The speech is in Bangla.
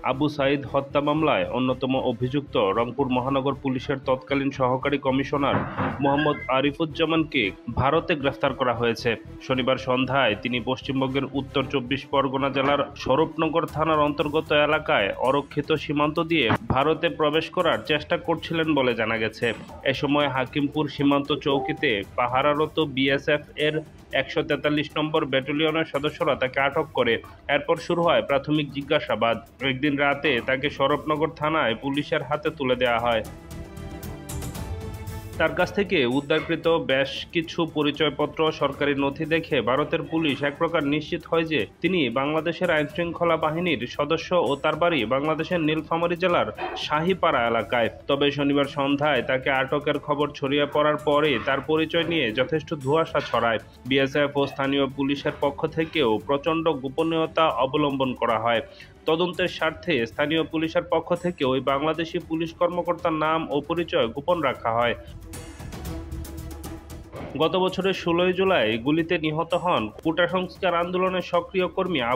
আবু সাঈদ হত্যা মামলায় অন্যতম অভিযুক্ত রংপুর মহানগর পুলিশের তৎকালীন সহকারী কমিশনার মোহাম্মদ আরিফুজ্জামানকে ভারতে গ্রেফতার করা হয়েছে। শনিবার সন্ধ্যায় তিনি পশ্চিমবঙ্গের উত্তর ২৪ পরগনা জেলার স্বরূপনগর থানার অন্তর্গত এলাকায় অরক্ষিত সীমান্ত দিয়ে ভারতে প্রবেশ করার চেষ্টা করছিলেন বলে জানা গেছে। এ সময় হাকিমপুর সীমান্ত চৌকিতে পাহারারত বিএসএফ এর ১৪৩ নম্বর ব্যাটালিয়নের সদস্যরা তাকে আটক করে। এরপর শুরু হয় প্রাথমিক জিজ্ঞাসাবাদ। একদিন রাতে তাকে স্বরূপনগর থানায় পুলিশের হাতে তুলে দেওয়া হয়। তার কাছ থেকে উদ্ধারকৃত বেশ কিছু পরিচয়পত্র, সরকারি নথি দেখে ভারতের পুলিশ এক প্রকার নিশ্চিত হয় যে তিনি বাংলাদেশের আইনশৃঙ্খলা বাহিনীর সদস্য ও তার বাড়ি বাংলাদেশের নীলফামারী জেলার শাহীপাড়া এলাকায়। তবে শনিবার সন্ধ্যায় তাকে আটকের খবর ছড়িয়ে পড়ার পরে তার পরিচয় নিয়ে যথেষ্ট ধোঁয়াশা ছড়ায়। বিএসএফ ও স্থানীয় পুলিশের পক্ষ থেকেও প্রচণ্ড গোপনীয়তা অবলম্বন করা হয়। তদন্তের স্বার্থে স্থানীয় পুলিশের পক্ষ থেকে ওই বাংলাদেশি পুলিশ কর্মকর্তার নাম ও পরিচয় গোপন রাখা হয়। গত বছরের ১৬ জুলাই গুলিতে নিহত হন কোটা সংস্কার আন্দোলনের সক্রিয় কর্মী